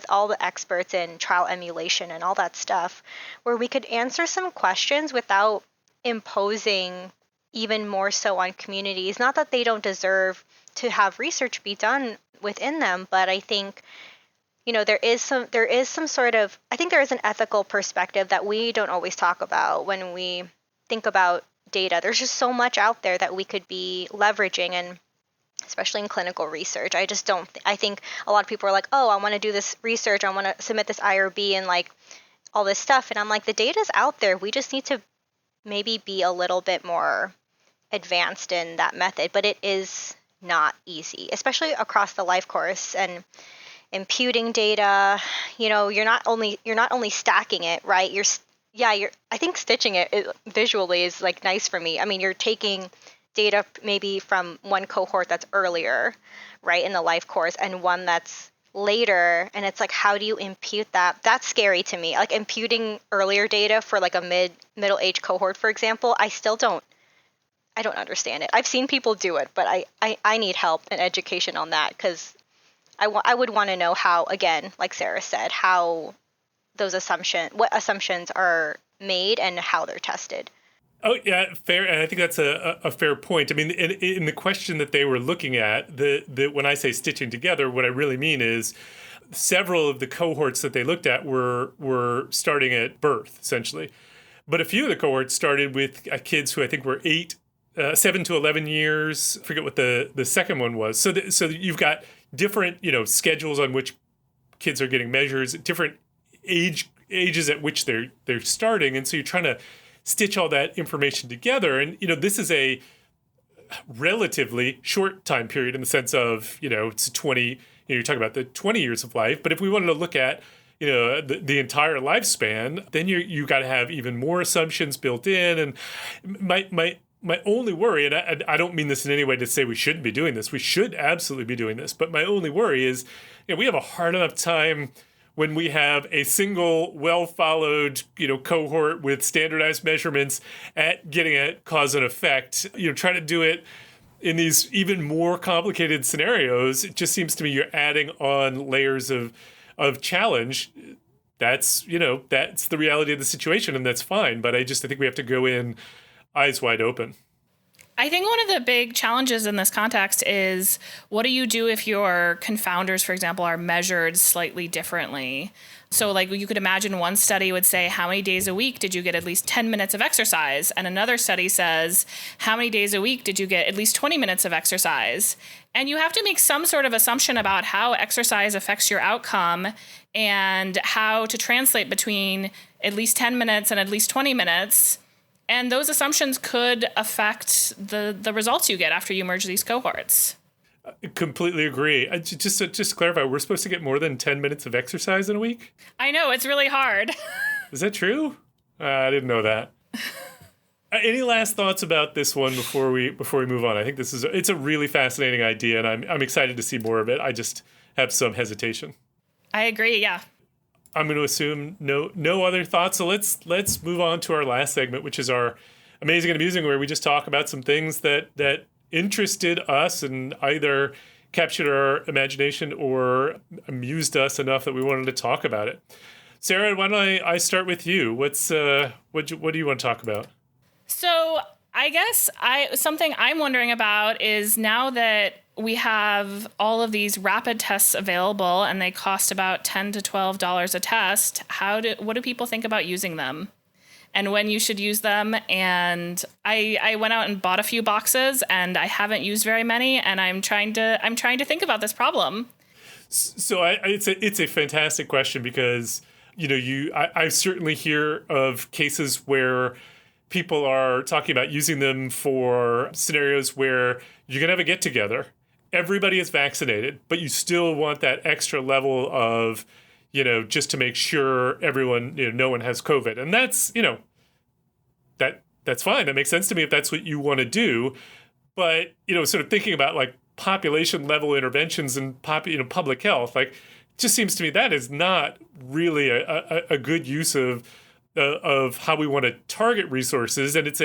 B: all the experts in trial emulation and all that stuff, where we could answer some questions without imposing even more so on communities. Not that they don't deserve to have research be done within them, but I think, there is some sort of, I think there is an ethical perspective that we don't always talk about when we think about data. There's just so much out there that we could be leveraging, and especially in clinical research. I just don't, I think a lot of people are like, oh, I want to do this research, I want to submit this IRB and like all this stuff. And I'm like, the data's out there. We just need to maybe be a little bit more advanced in that method. But it is not easy, especially across the life course and imputing data. You're not only stacking it, right? I think stitching it visually is like nice for me. I mean, you're taking data maybe from one cohort that's earlier, right, in the life course, and one that's later, and it's like, how do you impute that? That's scary to me. Like imputing earlier data for like a middle age cohort, for example, I don't understand it. I've seen people do it, but I need help and education on that, because I would want to know how, again, like Sarah said, how what assumptions are made and how they're tested.
A: Oh, yeah, fair. And I think that's a fair point. I mean, in the question that they were looking at, when I say stitching together, what I really mean is several of the cohorts that they looked at were starting at birth, essentially. But a few of the cohorts started with kids who I think were 7 to 11 years. I forget what the second one was. So you've got different, schedules on which kids are getting measures, different ages at which they're starting. And so you're trying to stitch all that information together. And, this is a relatively short time period in the sense of, it's 20, you're talking about the 20 years of life. But if we wanted to look at, the entire lifespan, then you got to have even more assumptions built in. And my only worry, and I don't mean this in any way to say we shouldn't be doing this. We should absolutely be doing this. But my only worry is, we have a hard enough time when we have a single well-followed, cohort with standardized measurements at getting at cause and effect. Trying to do it in these even more complicated scenarios, it just seems to me you're adding on layers of challenge. That's the reality of the situation, and that's fine. But I think we have to go in eyes wide open.
C: I think one of the big challenges in this context is, what do you do if your confounders, for example, are measured slightly differently? So like you could imagine one study would say, how many days a week did you get at least 10 minutes of exercise? And another study says, how many days a week did you get at least 20 minutes of exercise? And you have to make some sort of assumption about how exercise affects your outcome and how to translate between at least 10 minutes and at least 20 minutes. And those assumptions could affect the results you get after you merge these cohorts.
A: I completely agree. Just to clarify, we're supposed to get more than 10 minutes of exercise in a week?
C: I know, it's really hard.
A: Is that true? I didn't know that. Any last thoughts about this one before we move on? I think it's a really fascinating idea, and I'm excited to see more of it. I just have some hesitation.
C: I agree, yeah.
A: I'm going to assume no other thoughts. So let's move on to our last segment, which is our Amazing and Amusing, where we just talk about some things that interested us and either captured our imagination or amused us enough that we wanted to talk about it. Sarah, why don't I start with you? What do you want to talk about?
C: So I guess something I'm wondering about is, now that we have all of these rapid tests available and they cost about $10 to $12 a test, what do people think about using them and when you should use them? And I went out and bought a few boxes, and I haven't used very many, and I'm trying to think about this problem.
A: So it's a fantastic question, because I certainly hear of cases where people are talking about using them for scenarios where you're going to have a get-together. Everybody is vaccinated, but you still want that extra level of, just to make sure everyone, no one has COVID. And that's, that's fine. That makes sense to me if that's what you want to do. But, sort of thinking about like population level interventions and public health, like, just seems to me that is not really a good use of how we want to target resources. And it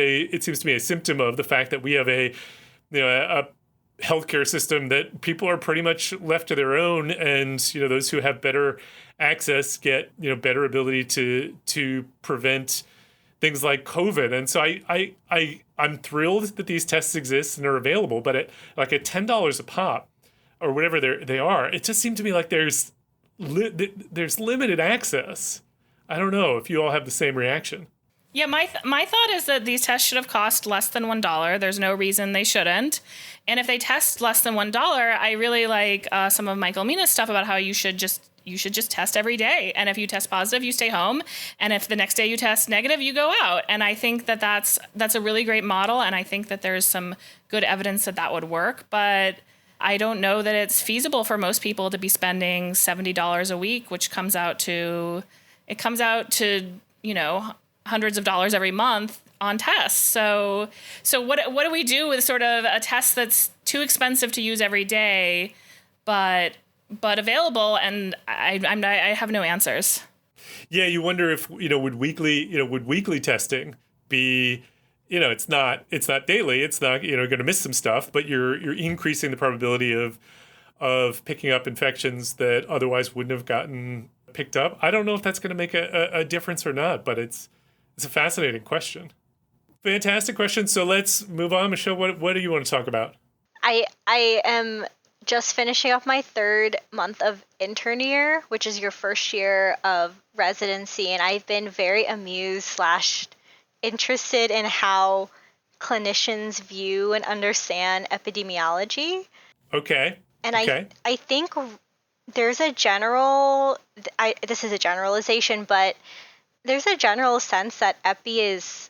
A: seems to me a symptom of the fact that we have a healthcare system that people are pretty much left to their own, and those who have better access get better ability to prevent things like COVID. And so I'm thrilled that these tests exist and are available, but at $10 a pop or whatever they are, it just seemed to me like there's limited access. I don't know if you all have the same reaction.
C: Yeah, my thought is that these tests should have cost less than $1. There's no reason they shouldn't. And if they test less than $1, I really like some of Michael Mina's stuff about how you should just test every day. And if you test positive, you stay home. And if the next day you test negative, you go out. And I think that that's a really great model. And I think that there's some good evidence that would work. But I don't know that it's feasible for most people to be spending $70 a week, which comes out to hundreds of dollars every month on tests. So what do we do with sort of a test that's too expensive to use every day, but available? And I have no answers.
A: Yeah, you wonder if would weekly testing be, it's not daily, it's not going to miss some stuff, but you're increasing the probability of picking up infections that otherwise wouldn't have gotten picked up. I don't know if that's going to make a difference or not, but it's a fascinating question. Fantastic question. So let's move on. Michelle, what do you want to talk about?
B: I am just finishing up my third month of intern year, which is your first year of residency, and I've been very amused / interested in how clinicians view and understand epidemiology.
A: Okay.
B: And I think there's a general, this is a generalization, but there's a general sense that epi is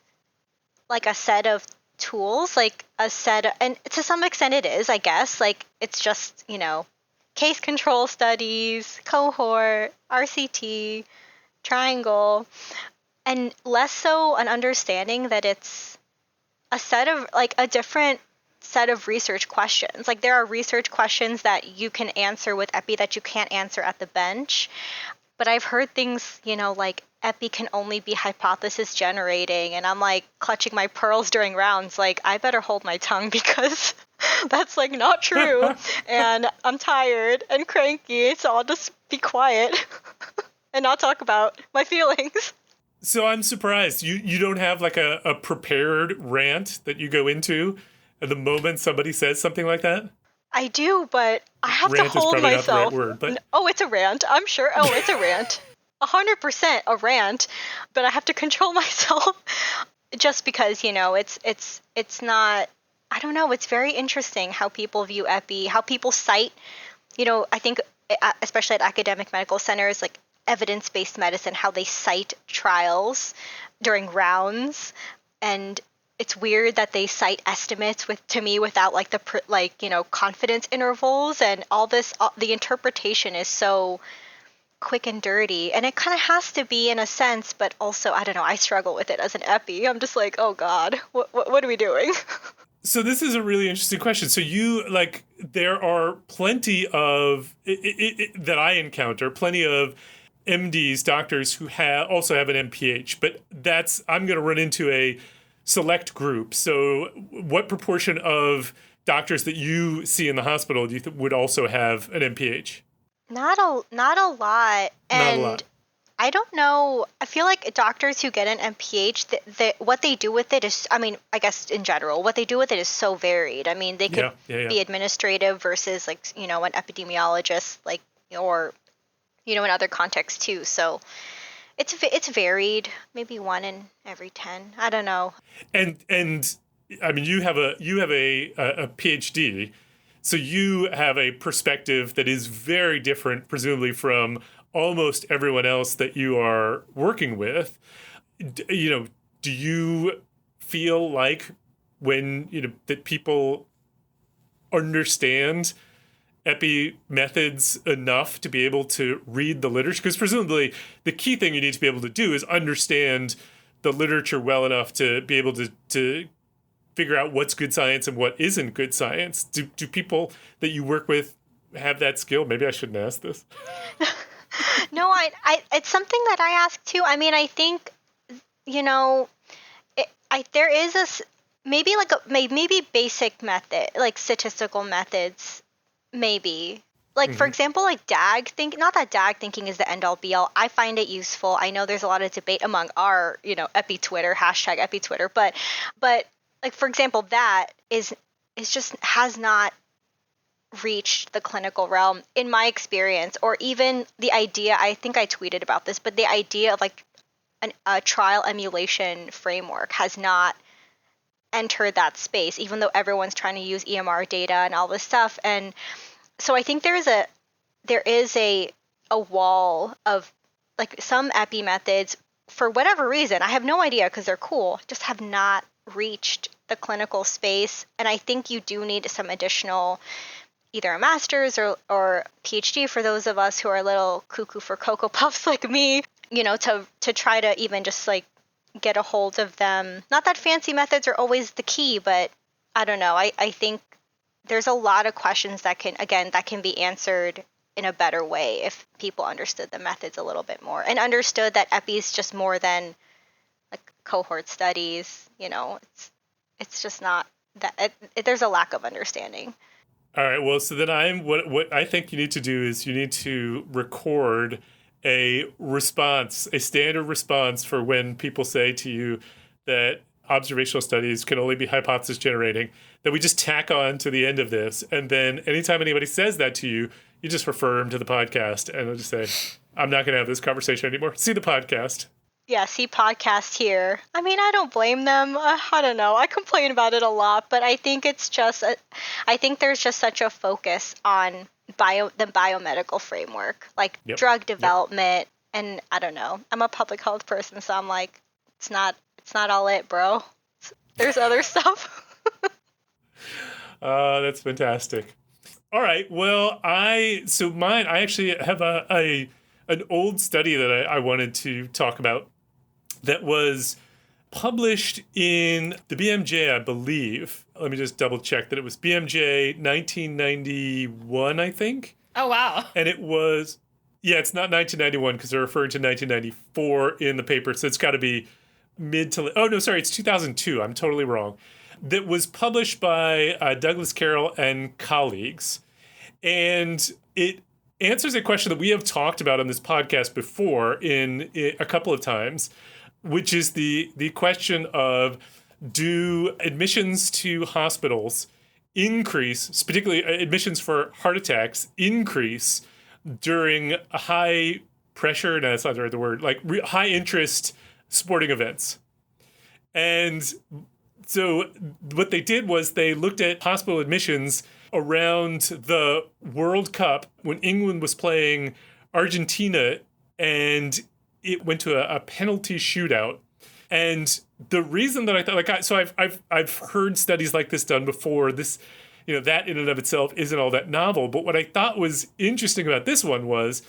B: like a set of tools, and to some extent it is, I guess. Like, it's just, case control studies, cohort, RCT, triangle, and less so an understanding that it's a different set of research questions. Like there are research questions that you can answer with epi that you can't answer at the bench. But I've heard things, like epi can only be hypothesis generating, and I'm like clutching my pearls during rounds, like I better hold my tongue because that's like not true. And I'm tired and cranky, so I'll just be quiet and not talk about my feelings.
A: So I'm surprised. You don't have like a prepared rant that you go into at the moment somebody says something like that?
B: I do, but I have
A: rant
B: to hold myself.
A: Is probably not the right word, but...
B: Oh, it's a rant. I'm sure. Oh, it's a rant. 100% a rant, but I have to control myself just because, it's not, I don't know. It's very interesting how people view epi, how people cite, I think especially at academic medical centers, like evidence-based medicine, how they cite trials during rounds. And it's weird that they cite estimates to me without like confidence intervals and all this. The interpretation is so quick and dirty, and it kind of has to be in a sense, but also I don't know. I struggle with it as an epi. I'm just like, oh God, what are we doing?
A: So this is a really interesting question. So there are plenty of that I encounter, plenty of MDs, doctors who also have an MPH, but I'm going to run into a select group. So what proportion of doctors that you see in the hospital do you would also have an MPH?
B: Not a lot.
A: And not a lot.
B: I don't know. I feel like doctors who get an MPH, what they do with it is, I guess in general, what they do with it is so varied. They could be administrative versus an epidemiologist, or, in other contexts too. So it's varied, maybe 1 in every 10. I don't know.
A: And you have a PhD, so you have a perspective that is very different, presumably, from almost everyone else that you are working with. Do you feel like when that people understand epi methods enough to be able to read the literature? Because presumably the key thing you need to be able to do is understand the literature well enough to be able to figure out what's good science and what isn't good science. Do people that you work with have that skill? Maybe I shouldn't ask this.
B: No, it's something that I ask too. I think, there is maybe basic method, like statistical methods, maybe. For example, like DAG thinking, not that DAG thinking is the end all be all. I find it useful. I know there's a lot of debate among our, epi Twitter, hashtag epi Twitter, but for example, that is just has not reached the clinical realm in my experience, or even the idea, I think I tweeted about this, but the idea of a trial emulation framework has not entered that space, even though everyone's trying to use EMR data and all this stuff. And so I think there is a wall of some epi methods, for whatever reason, I have no idea because they're cool, just have not reached the clinical space. And I think you do need some additional, either a master's or PhD for those of us who are a little cuckoo for Cocoa Puffs like me, to try to even just get a hold of them. Not that fancy methods are always the key, but I don't know. I think there's a lot of questions that can be answered in a better way if people understood the methods a little bit more and understood that epi is just more than cohort studies. It's just not that there's a lack of understanding.
A: All right. Well, so then what I think you need to do is you need to record a response, a standard response for when people say to you that observational studies can only be hypothesis generating, that we just tack on to the end of this. And then anytime anybody says that to you, you just refer them to the podcast and they'll just say, I'm not going to have this conversation anymore. See the podcast.
B: Yeah, see podcast here. I don't blame them. I don't know. I complain about it a lot, but I think it's just, I think there's just such a focus on the biomedical framework, drug development. And I don't know. I'm a public health person, so I'm like, it's not all it, bro. There's other stuff.
A: That's fantastic. All right. Well, I actually have an old study that I wanted to talk about that was published in the BMJ, I believe. Let me just double check that it was BMJ 1991, I think.
C: Oh, wow.
A: And it was, yeah, it's not 1991 because they're referring to 1994 in the paper. So it's got to be it's 2002. I'm totally wrong. That was published by Douglas Carroll and colleagues. And it answers a question that we have talked about on this podcast before in a couple of times, which is the question of, do admissions to hospitals increase, particularly admissions for heart attacks, increase during a high pressure, no, that's not the right word, like high interest sporting events? And so what they did was they looked at hospital admissions around the World Cup when England was playing Argentina, and it went to a penalty shootout. And the reason that I thought, I've heard studies like this done before. This, that in and of itself isn't all that novel. But what I thought was interesting about this one was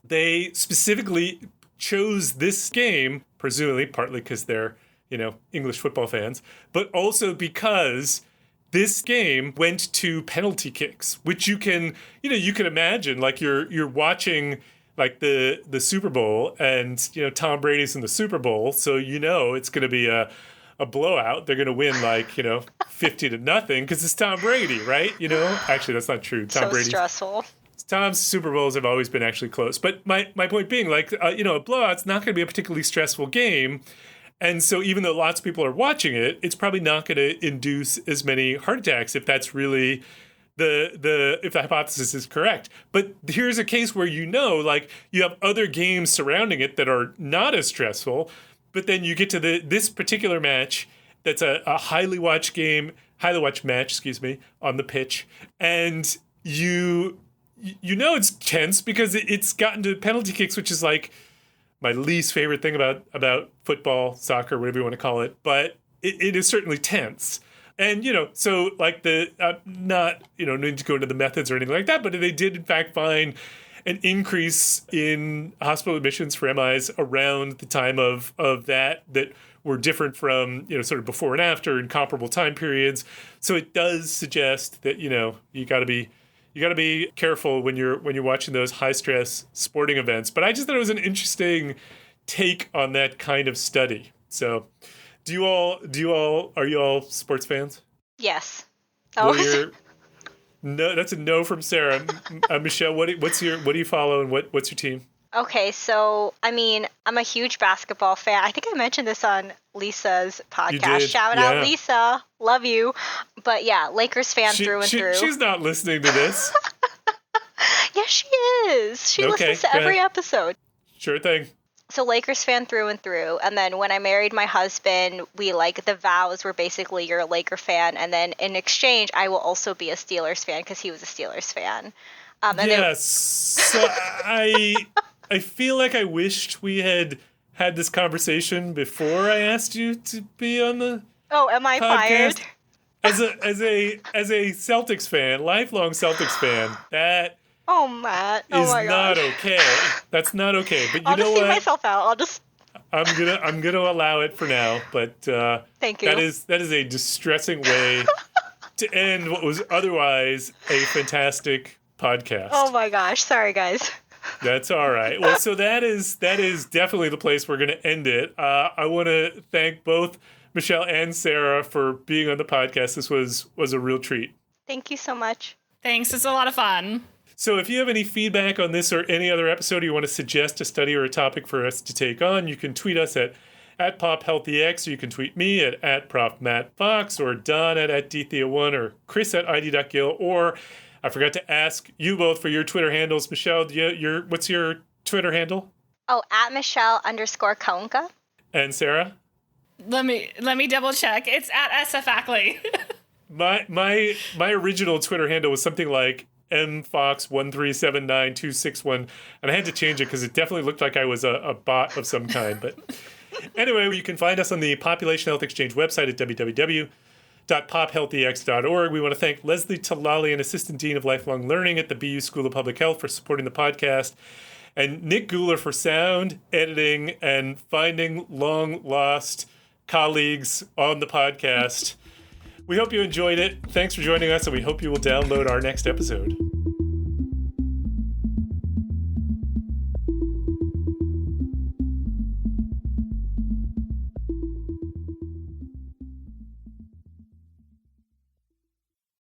A: they specifically chose this game, presumably partly because they're, English football fans, but also because this game went to penalty kicks, which you can imagine, like you're watching like the Super Bowl, and Tom Brady's in the Super Bowl, so it's going to be a blowout. They're going to win 50-0 because it's Tom Brady, right? Actually that's not true. Tom Brady's
B: stressful.
A: Tom's Super Bowls have always been actually close, but my point being, a blowout's not going to be a particularly stressful game. And so even though lots of people are watching it, it's probably not going to induce as many heart attacks if that's really if the hypothesis is correct. But here's a case where you have other games surrounding it that are not as stressful, but then you get to this particular match that's a highly watched match, on the pitch, and it's tense because it's gotten to penalty kicks, which is like my least favorite thing about football, soccer, whatever you want to call it, but it is certainly tense. And, so not need to go into the methods or anything like that, but they did in fact find an increase in hospital admissions for MIs around the time of that were different from, sort of before and after in comparable time periods. So it does suggest that, you got to be careful when you're watching those high stress sporting events. But I just thought it was an interesting take on that kind of study. So are you all sports fans?
B: Yes.
A: No, that's a no from Sarah. Michelle, what do you follow, and what's your team?
B: Okay, so I'm a huge basketball fan. I think I mentioned this on Lisa's podcast.
A: You did,
B: Shout out Lisa, love you. But yeah, Lakers fan through and through.
A: She's not listening to this.
B: Yes, she is. She listens to every episode.
A: Sure thing.
B: So Lakers fan through and through. And then when I married my husband, we the vows were basically you're a Laker fan. And then in exchange, I will also be a Steelers fan because he was a Steelers fan.
A: Yes. So I feel like I wished we had this conversation before I asked you to be on the
B: am I
A: podcast.
B: fired?
A: As a Celtics fan, lifelong Celtics fan, that
B: Matt.
A: is
B: my
A: not
B: gosh.
A: okay. That's not okay. But
B: I'll
A: know
B: just see
A: what?
B: myself out.
A: I'm gonna allow it for now. But
B: thank you.
A: That is a distressing way to end what was otherwise a fantastic podcast.
B: Oh my gosh. Sorry, guys.
A: That's all right. Well, so that is definitely the place we're going to end it. I want to thank both Michelle and Sarah for being on the podcast. This was a real treat.
B: Thank you so much.
C: Thanks. It's a lot of fun.
A: So if you have any feedback on this or any other episode, or you want to suggest a study or a topic for us to take on, you can tweet us at @PopHealthyX, or you can tweet me at @ProfMattFox, or Don at @DThea1, or Chris at ID.Gill, or I forgot to ask you both for your Twitter handles. Michelle, what's your Twitter handle?
B: @Michelle_Caunca.
A: And Sarah?
C: Let me double check. It's @SF Ackley.
A: My original Twitter handle was something like mfox1379261, and I had to change it because it definitely looked like I was a bot of some kind. But anyway, you can find us on the Population Health Exchange website at www.pophealthyx.org. We want to thank Leslie Talali, an Assistant Dean of Lifelong Learning at the BU School of Public Health, for supporting the podcast, and Nick Guler for sound, editing, and finding long-lost colleagues on the podcast. We hope you enjoyed it. Thanks for joining us, and we hope you will download our next episode.